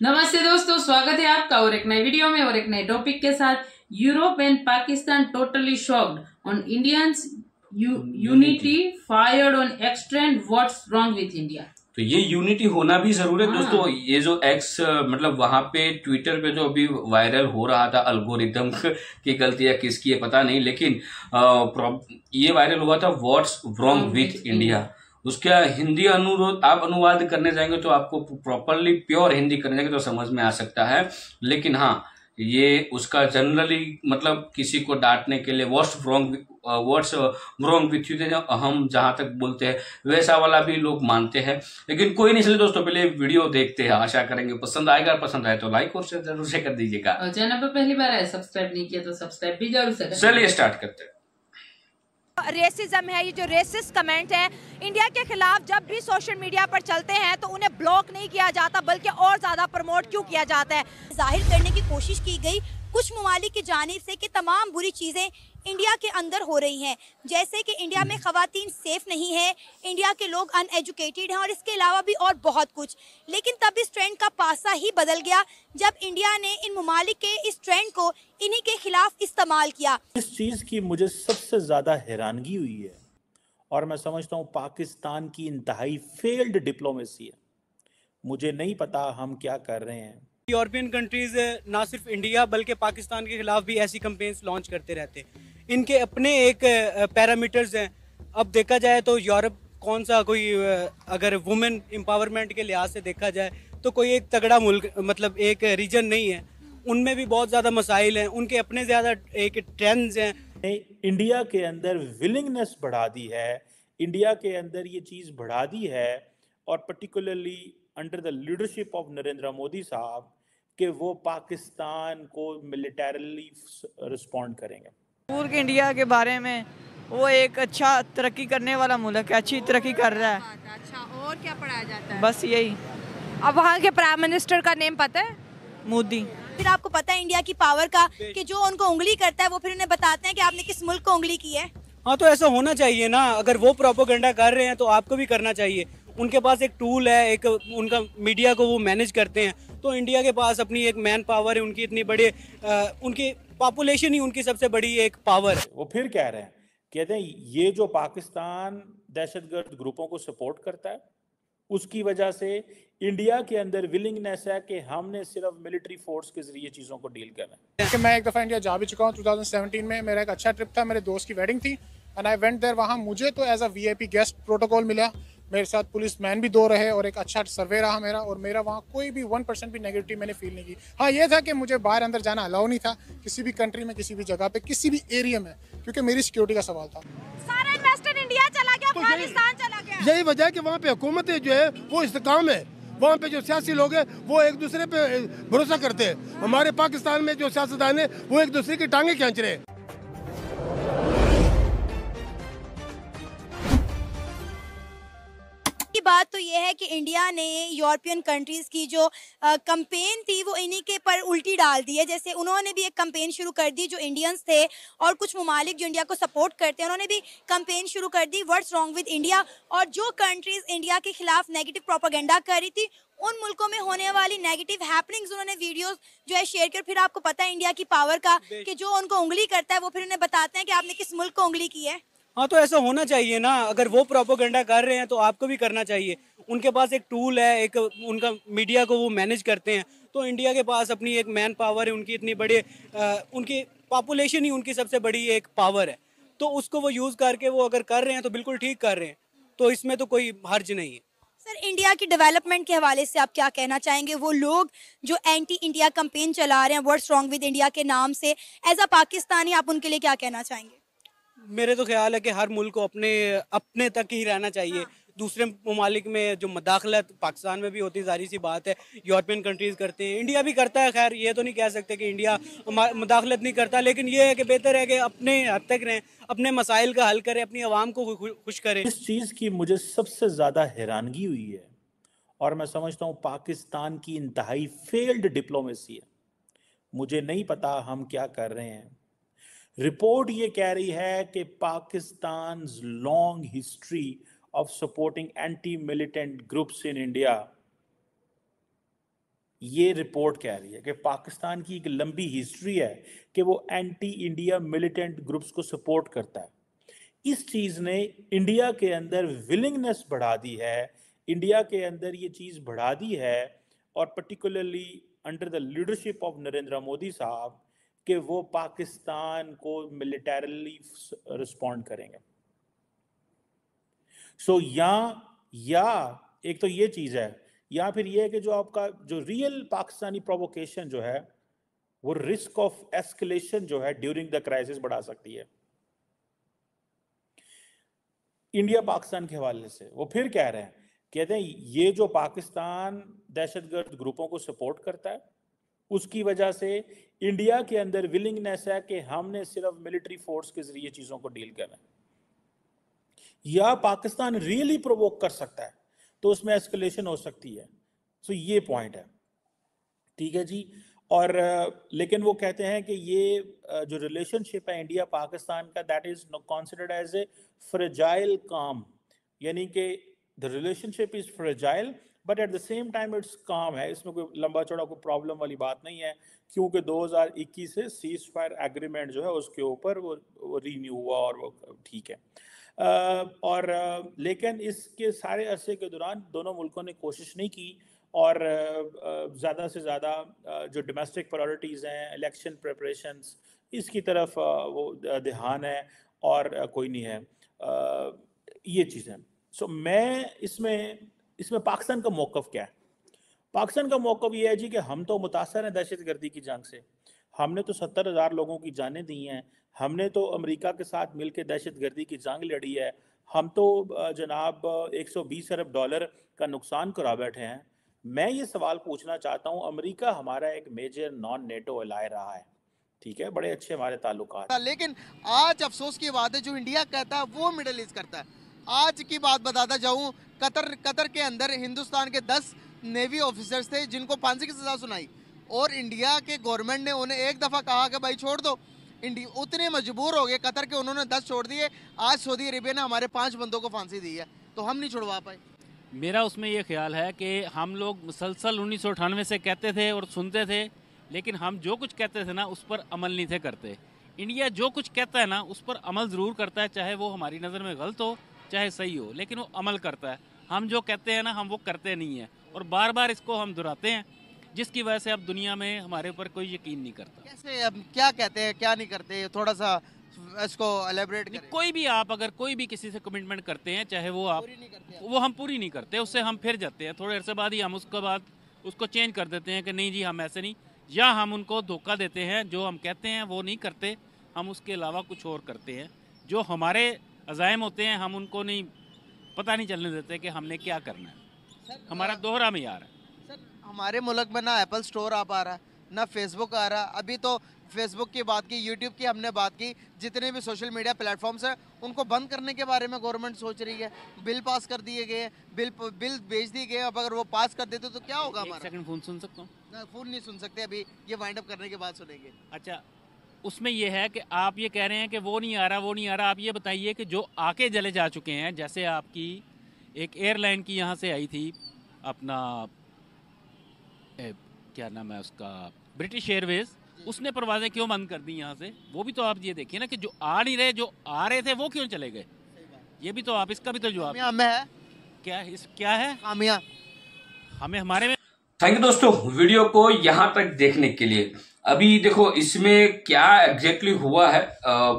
नमस्ते दोस्तों, स्वागत है आपका और एक नए वीडियो में और एक नए टॉपिक के साथ। Europe and Pakistan totally shocked on Indians unity fired on extrend what's wrong with India. तो ये यूनिटी होना भी जरूरी है दोस्तों। ये जो एक्स मतलब वहां पे ट्विटर पे जो अभी वायरल हो रहा था, अल्गोरिदम की गलती है किसकी है पता नहीं, लेकिन ये वायरल हुआ था व्हाट्स रॉन्ग विथ इंडिया। उसका हिंदी अनुरोध आप अनुवाद करने जाएंगे तो आपको प्रॉपरली प्योर हिंदी करने जाएंगे तो समझ में आ सकता है, लेकिन हाँ ये उसका जनरली मतलब किसी को डांटने के लिए व्हाट्स रॉन्ग विथ यू हम जहां तक बोलते हैं वैसा वाला भी लोग मानते हैं, लेकिन कोई नहीं। चलिए दोस्तों पहले वीडियो देखते हैं, आशा करेंगे पसंद आएगा। पसंद आए तो लाइक और शेयर जरूर से कर दीजिएगा और चैनल पर पहली बार है सब्सक्राइब नहीं किया तो सब्सक्राइब भी जरूर से। चलिए स्टार्ट करते हैं। रेसिज्म है, ये जो रेसिस्ट कमेंट है इंडिया के खिलाफ जब भी सोशल मीडिया पर चलते हैं तो उन्हें ब्लॉक नहीं किया जाता बल्कि और ज्यादा प्रमोट क्यों किया जाता है। जाहिर करने की कोशिश की गई कुछ ममालिक की जानिब से कि तमाम बुरी चीज़ें इंडिया के अंदर हो रही हैं, जैसे कि इंडिया में ख़वातीन सेफ नहीं है, इंडिया के लोग अनएजुकेटेड हैं और इसके अलावा भी और बहुत कुछ। लेकिन तब इस ट्रेंड का पासा ही बदल गया जब इंडिया ने इन ममालिक के इस ट्रेंड को इन्हीं के खिलाफ इस्तेमाल किया। इस चीज़ की मुझे सबसे ज़्यादा हैरानगी हुई है और मैं समझता हूँ पाकिस्तान की इंतहाई फेल्ड डिप्लोमेसी है। मुझे नहीं पता हम क्या कर रहे हैं। यूरोपियन कंट्रीज ना सिर्फ इंडिया बल्कि पाकिस्तान के खिलाफ भी ऐसी कैंपेन्स लॉन्च करते रहते हैं। इनके अपने एक पैरामीटर्स हैं। अब देखा जाए तो यूरोप कौन सा कोई अगर वुमेन एम्पावरमेंट के लिहाज से देखा जाए तो कोई एक तगड़ा मुल्क मतलब एक रीजन नहीं है। उनमें भी बहुत ज़्यादा मसाइल हैं, उनके अपने ज़्यादा एक ट्रेंड्स हैं। इंडिया के अंदर विलिंगनेस बढ़ा दी है, इंडिया के अंदर ये चीज़ बढ़ा दी है और particularly under the leadership of Narendra Modi साहब कि वो पाकिस्तान को मिलिटरली रिस्पॉन्ड करेंगे। पूर्व इंडिया के बारे में वो एक अच्छा तरक्की करने वाला मुल्क है, अच्छी तरक्की कर रहा है। अच्छा, और क्या पढ़ाया जाता है? बस यही। अब वहाँ के प्राइम मिनिस्टर का नेम पता है? मोदी। फिर आपको पता है इंडिया की पावर का कि जो उनको उंगली करता है वो फिर उन्हें बताते हैं कि आपने किस मुल्क को उंगली की है। हाँ, तो ऐसा होना चाहिए ना। अगर वो प्रोपोगंडा कर रहे हैं तो आपको भी करना चाहिए। उनके पास एक टूल है, एक उनका मीडिया को वो मैनेज करते हैं। तो इंडिया के पास अपनी एक मैन पावर है, उनकी इतनी बड़ी उनकी पॉपुलेशन ही उनकी सबसे बड़ी एक पावर है। वो फिर कह रहे हैं, कहते हैं ये जो पाकिस्तान दहशतगर्द ग्रुपों को सपोर्ट करता है उसकी वजह से इंडिया के अंदर विलिंगनेस है कि हमने सिर्फ मिलिट्री फोर्स के जरिए चीज़ों को डील करना है। मैं एक दफ़ा इंडिया जा भी चुका हूँ 2017 में। मेरा एक अच्छा ट्रिप था, मेरे दोस्त की वेडिंग थी एंड आई वेंट देयर। वहाँ मुझे तो as a VIP guest protocol मिला, मेरे साथ पुलिस मैन भी 2 रहे और एक अच्छा सर्वे रहा मेरा, और मेरा वहाँ कोई भी 1% भी नेगेटिव मैंने फील नहीं की। हाँ, ये था कि मुझे बाहर अंदर जाना अलाउ नहीं था किसी भी कंट्री में, किसी भी जगह पे, किसी भी एरिया में, क्योंकि मेरी सिक्योरिटी का सवाल था। सारा इन्वेस्टर इंडिया चला गया, पाकिस्तान चला गया। यही वजह है कि वहाँ पे हुकूमत जो है वो इस्तेकाम है। वहाँ पे जो सियासी लोग हैं वो एक दूसरे पे भरोसा करते हैं। हमारे पाकिस्तान में जो सियासतदान है वो एक दूसरे की टांगे खींच रहे हैं। की बात तो ये है कि इंडिया ने यूरोपियन कंट्रीज़ की जो कैंपेन थी वो इन्हीं के पर उल्टी डाल दी है। जैसे उन्होंने भी एक कैंपेन शुरू कर दी, जो इंडियंस थे और कुछ ममालिक जो इंडिया को सपोर्ट करते हैं उन्होंने भी कैंपेन शुरू कर दी व्हाट्स रॉन्ग विद इंडिया। और जो कंट्रीज़ इंडिया के खिलाफ नेगेटिव प्रोपेगेंडा कर रही थी उन मुल्कों में होने वाली नेगेटिव हैपनिंग्स उन्होंने वीडियोस जो है शेयर कर। फिर आपको पता है इंडिया की पावर का कि जो उनको उंगली करता है वो फिर उन्हें बताते हैं कि आपने किस मुल्क को उंगली की है। हाँ, तो ऐसा होना चाहिए ना। अगर वो प्रोपोगंडा कर रहे हैं तो आपको भी करना चाहिए। उनके पास एक टूल है, एक उनका मीडिया को वो मैनेज करते हैं। तो इंडिया के पास अपनी एक मैन पावर है, उनकी इतनी बड़ी उनकी पॉपुलेशन ही उनकी सबसे बड़ी एक पावर है। तो उसको वो यूज़ करके वो अगर कर रहे हैं तो बिल्कुल ठीक कर रहे हैं, तो इसमें तो कोई हर्ज नहीं है। सर, इंडिया की डेवलपमेंट के हवाले से आप क्या कहना चाहेंगे? वो लोग जो एंटी इंडिया कैंपेन चला रहे हैं व्हाट्स रॉन्ग विद इंडिया के नाम से, एज अ पाकिस्तानी आप उनके लिए क्या कहना चाहेंगे? मेरे तो ख्याल है कि हर मुल्क को अपने तक ही रहना चाहिए। दूसरे ममालिक में जो मदाखलत पाकिस्तान में भी होती है, जारी सी बात है, यूरोपियन कंट्रीज़ करते हैं, इंडिया भी करता है। खैर, ये तो नहीं कह सकते कि इंडिया मदाखलत नहीं करता, लेकिन ये है कि बेहतर है कि अपने हद तक रहें, अपने मसाइल का हल करें, अपनी आवाम को खुश करें। इस चीज़ की मुझे सबसे ज़्यादा हैरानगी हुई है और मैं समझता हूँ पाकिस्तान की इंतहाई फेल्ड डिप्लोमेसी है। मुझे नहीं पता हम क्या कर रहे हैं। रिपोर्ट ये कह रही है कि Pakistan long history of supporting anti militant groups in India ये रिपोर्ट कह रही है कि पाकिस्तान की एक लंबी हिस्ट्री है कि वो एंटी इंडिया मिलिटेंट ग्रुप्स को सपोर्ट करता है। इस चीज़ ने इंडिया के अंदर विलिंगनेस बढ़ा दी है, इंडिया के अंदर ये चीज़ बढ़ा दी है, और particularly under the leadership of Narendra Modi साहब, कि वो पाकिस्तान को मिलिटरली रिस्पॉन्ड करेंगे। सो या एक तो ये चीज़ है, या फिर ये है कि जो आपका जो रियल पाकिस्तानी प्रोवोकेशन जो है वो रिस्क ऑफ एस्केलेशन जो है ड्यूरिंग द क्राइसिस बढ़ा सकती है। इंडिया पाकिस्तान के हवाले से वो फिर कह रहे हैं, कहते हैं ये जो पाकिस्तान दहशतगर्द ग्रुपों को सपोर्ट करता है उसकी वजह से इंडिया के अंदर विलिंगनेस है कि हमने सिर्फ मिलिट्री फोर्स के जरिए चीज़ों को डील करना है, या पाकिस्तान रियली प्रोवोक कर सकता है तो उसमें एस्केलेशन हो सकती है। सो ये पॉइंट है, ठीक है जी। और लेकिन वो कहते हैं कि ये जो रिलेशनशिप है इंडिया पाकिस्तान का, that is considered as a fragile calm, यानी कि the relationship is fragile but at the same time it's calm है। इसमें कोई लंबा चौड़ा कोई प्रॉब्लम वाली बात नहीं है, क्योंकि 2021 से सीज फायर एग्रीमेंट जो है उसके ऊपर वो रीन्यू हुआ और वो ठीक है। लेकिन इसके सारे अरसे के दौरान दोनों मुल्कों ने कोशिश नहीं की, और ज़्यादा से ज़्यादा जो डोमेस्टिक प्रायोरिटीज़ हैं, इलेक्शन प्रिपरेशंस, इसकी तरफ वो ध्यान है और कोई नहीं है ये चीज़ें। सो मैं इसमें पाकिस्तान का मौक़िफ़ क्या है? पाकिस्तान का मौक़िफ़ ये है जी कि हम तो मुतासर हैं दहशतगर्दी की जंग से, हमने तो 70,000 लोगों की जानें दी हैं, हमने तो अमेरिका के साथ मिलकर दहशतगर्दी की जंग लड़ी है, हम तो जनाब $120 अरब का नुकसान करा बैठे हैं। मैं ये सवाल पूछना चाहता हूँ, अमेरिका हमारा एक मेजर नॉन नेटो एलाय रहा है, ठीक है, बड़े अच्छे हमारे ताल्लुकात, लेकिन आज अफसोस की बात है जो इंडिया कहता है वो मिडल ईस्ट करता है। आज की बात बताता जाऊँ, कतर के अंदर हिंदुस्तान के 10 नेवी ऑफिसर्स थे जिनको फांसी की सजा सुनाई, और इंडिया के गवर्नमेंट ने उन्हें एक दफ़ा कहा कि भाई छोड़ दो, इंडिया उतने मजबूर हो गए कतर के, उन्होंने 10 छोड़ दिए। आज सऊदी अरेबिया ने हमारे 5 बंदों को फांसी दी है, तो हम नहीं छुड़वा पाए। मेरा उसमें ये ख्याल है कि हम लोग मुसलसल 1998 से कहते थे और सुनते थे, लेकिन हम जो कुछ कहते थे ना उस पर अमल नहीं थे करते। इंडिया जो कुछ कहता है ना उस पर अमल ज़रूर करता है, चाहे वो हमारी नज़र में गलत हो चाहे सही हो, लेकिन वो अमल करता है। हम जो कहते हैं ना हम वो करते नहीं हैं, और बार बार इसको हम दोहराते हैं, जिसकी वजह से अब दुनिया में हमारे ऊपर कोई यकीन नहीं करता। कैसे, अब क्या कहते हैं क्या नहीं करते, थोड़ा सा इसको एलेबरेट करें। कोई भी आप अगर कोई भी किसी से कमिटमेंट करते हैं, चाहे वो आप वो हम पूरी नहीं करते, उससे हम फिर जाते हैं, थोड़े अरसे बाद ही हम उसके बाद उसको चेंज कर देते हैं कि नहीं जी हम ऐसे नहीं, या हम उनको धोखा देते हैं, जो हम कहते हैं वो नहीं करते, हम उसके अलावा कुछ और करते हैं। जो हमारे अज़ाइम होते हैं हम उनको नहीं पता नहीं चलने देते कि हमने क्या करना है, हमारा दोहरा मेयार है। सर हमारे मुल्क में ना एप्पल स्टोर आ पा रहा, ना फेसबुक आ रहा, अभी तो फेसबुक की बात की, यूट्यूब की हमने बात की, जितने भी सोशल मीडिया प्लेटफॉर्म्स हैं उनको बंद करने के बारे में गवर्नमेंट सोच रही है। बिल पास कर दिए गए, बिल भेज दिए गए, अब अगर वो पास कर देते तो क्या होगा हमारा? एक सेकंड, फ़ोन सुन सकता हूँ? फ़ोन नहीं सुन सकते, अभी ये वाइंड अप करने के बाद सुनेंगे। अच्छा, उसमें ये है कि आप ये कह रहे हैं कि वो नहीं आ रहा, वो नहीं आ रहा। आप ये बताइए कि जो आके जले जा चुके हैं, जैसे आपकी एक एयरलाइन की यहाँ से आई थी अपना क्या नाम है उसका, ब्रिटिश एयरवेज, उसने परवाज़ें क्यों बंद कर दी यहाँ से? वो भी तो आप ये देखिए ना कि जो आ नहीं रहे, जो आ रहे थे वो क्यों चले गए? ये भी तो आप इसका भी तो जवाब है क्या है खामियां हमें हमारे में। थैंक यू दोस्तों वीडियो को यहाँ तक देखने के लिए। अभी देखो इसमें क्या एग्जैक्टली हुआ है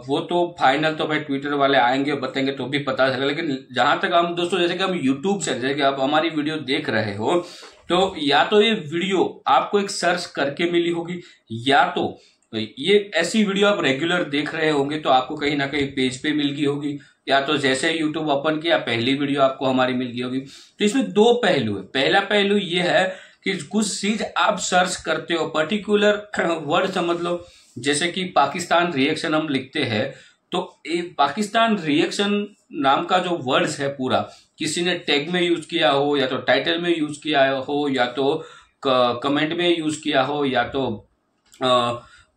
वो तो फाइनल तो भाई ट्विटर वाले आएंगे बताएंगे तो भी पता चलेगा, लेकिन जहां तक हम दोस्तों जैसे कि हम यूट्यूब से जैसे कि आप हमारी वीडियो देख रहे हो तो या तो ये वीडियो आपको एक सर्च करके मिली होगी, या तो ये ऐसी वीडियो आप रेगुलर देख रहे होंगे तो आपको कहीं ना कहीं पेज पे मिल गई होगी, या तो जैसे यूट्यूब ओपन किया पहली वीडियो आपको हमारी मिल गई होगी। तो इसमें दो पहलू है। पहला पहलू ये है कि कुछ चीज आप सर्च करते हो, पर्टिकुलर वर्ड समझ लो, जैसे कि पाकिस्तान रिएक्शन हम लिखते हैं तो पाकिस्तान रिएक्शन नाम का जो वर्ड्स है पूरा किसी ने टैग में यूज किया हो, या तो टाइटल में यूज किया हो, या तो कमेंट में यूज किया हो, या तो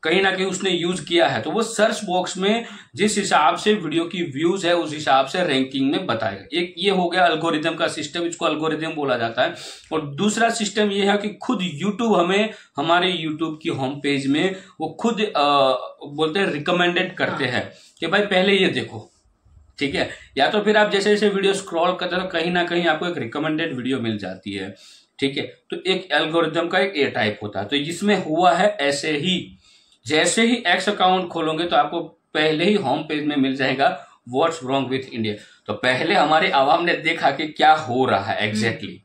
कहीं ना कहीं उसने यूज किया है, तो वो सर्च बॉक्स में जिस हिसाब से वीडियो की व्यूज है उस हिसाब से रैंकिंग में बताएगा। एक ये हो गया एल्गोरिदम का सिस्टम, इसको एल्गोरिदम बोला जाता है। और दूसरा सिस्टम ये है कि खुद यूट्यूब हमें हमारे यूट्यूब की होम पेज में वो खुद बोलते हैं रिकमेंडेड करते हैं कि भाई पहले ये देखो, ठीक है। या तो फिर आप जैसे जैसे वीडियो स्क्रॉल करते हो कहीं ना कहीं आपको एक रिकमेंडेड वीडियो मिल जाती है, ठीक है। तो एक एल्गोरिदम का एक ए टाइप होता है। तो इसमें हुआ है ऐसे ही, जैसे ही एक्स अकाउंट खोलोगे तो आपको पहले ही होम पेज में मिल जाएगा व्हाट्स रॉन्ग विथ इंडिया। तो पहले हमारी आवाम ने देखा कि क्या हो रहा है एग्जैक्टली,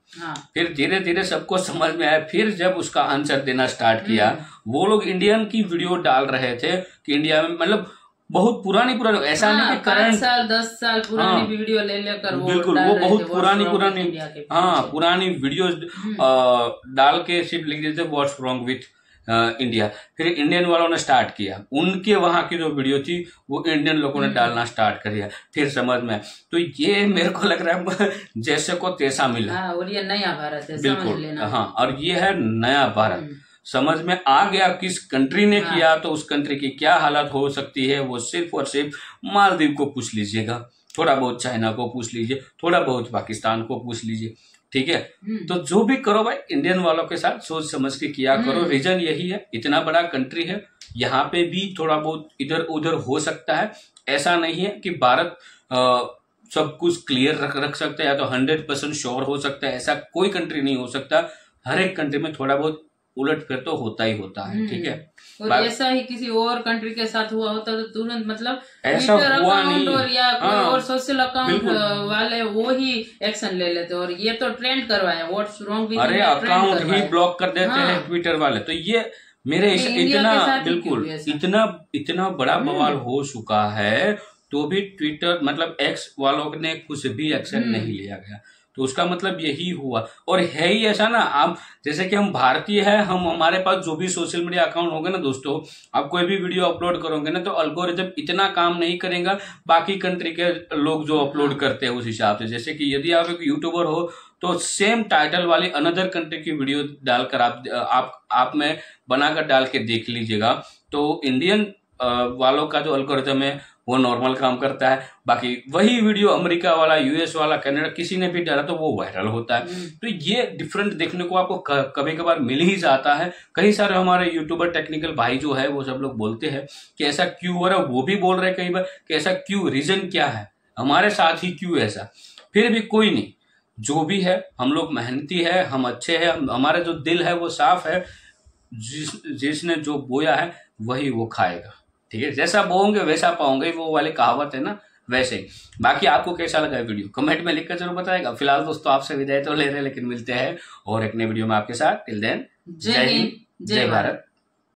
फिर धीरे धीरे सबको समझ में आया। फिर जब उसका आंसर देना स्टार्ट किया, वो लोग इंडियन की वीडियो डाल रहे थे कि इंडिया में मतलब बहुत पुरानी ऐसा नहीं कि करंट 5 साल 10 साल पुरानी वीडियो ले लेकर बिल्कुल वो बहुत पुरानी पुरानी वीडियो डाल के सिर्फ लिख देते व्हाट्स रॉन्ग विथ इंडिया। फिर इंडियन वालों ने स्टार्ट किया, उनके वहां की जो वीडियो थी वो इंडियन लोगों ने डालना स्टार्ट कर दिया। फिर समझ में, तो ये मेरे को लग रहा है जैसे को तैसा मिला। और ये नया भारत है, बिल्कुल, समझ लेना। हाँ, और ये है नया भारत। समझ में आ गया किस कंट्री ने किया, तो उस कंट्री की क्या हालत हो सकती है वो सिर्फ और सिर्फ मालदीव को पूछ लीजिएगा, थोड़ा बहुत चाइना को पूछ लीजिए, थोड़ा बहुत पाकिस्तान को पूछ लीजिए, ठीक है। तो जो भी करो भाई इंडियन वालों के साथ सोच समझ के किया करो। रीजन यही है, इतना बड़ा कंट्री है, यहाँ पे भी थोड़ा बहुत इधर उधर हो सकता है। ऐसा नहीं है कि भारत सब कुछ क्लियर रख सकता है या तो 100% श्योर हो सकता है, ऐसा कोई कंट्री नहीं हो सकता। हर एक कंट्री में थोड़ा बहुत उलट फिर तो होता ही होता है, ठीक है। और ऐसा ही किसी और कंट्री के साथ हुआ होता तो तुरंत मतलब ऐसा हुआ नहीं, और या कोई और सोशल अकाउंट वाले वो ही एक्शन ले लेते, और ये तो ट्रेंड करवाया व्हाट्स रॉन्ग विद इंडिया, अरे अकाउंट ही ब्लॉक कर देते हैं ट्विटर वाले। तो ये मेरे इतना बिल्कुल इतना बड़ा बवाल हो चुका है, तो भी ट्विटर मतलब एक्स वालों ने कुछ भी एक्शन नहीं लिया गया। तो उसका मतलब यही हुआ, और है ही ऐसा ना। आप जैसे कि हम भारतीय हैं, हम हमारे पास जो भी सोशल मीडिया अकाउंट होगा ना दोस्तों, आप कोई भी वीडियो अपलोड करोगे ना तो अल्गोरिथम इतना काम नहीं करेगा बाकी कंट्री के लोग जो अपलोड करते हैं उस हिसाब से। जैसे कि यदि आप एक यूट्यूबर हो तो सेम टाइटल वाली अनदर कंट्री की वीडियो डालकर आप में बनाकर डाल के देख लीजिएगा, तो इंडियन वालों का जो अल्गोरिथम है वो नॉर्मल काम करता है। बाकी वही वीडियो अमेरिका वाला, यूएस वाला, कनाडा किसी ने भी डाला तो वो वायरल होता है। तो ये डिफरेंट देखने को आपको कभी कभार मिल ही जाता है। कई सारे हमारे यूट्यूबर टेक्निकल भाई जो है वो सब लोग बोलते हैं कि ऐसा क्यों हो रहा है, वो भी बोल रहे हैं कई बार कि ऐसा क्यों, रीजन क्या है, हमारे साथ ही क्यों ऐसा। फिर भी कोई नहीं, जो भी है हम लोग मेहनती है, हम अच्छे हैं, हमारा जो दिल है वो साफ है। जिसने जो बोया है वही वो खाएगा, ठीक है। जैसा बोओगे वैसा पाओगे, वो वाली कहावत है ना, वैसे ही। बाकी आपको कैसा लगा वीडियो कमेंट में लिखकर जरूर बताएगा। फिलहाल दोस्तों आपसे विदाई तो ले रहे हैं, लेकिन मिलते हैं और एक नई वीडियो में आपके साथ। टिल देन जय हिंद, जय भारत।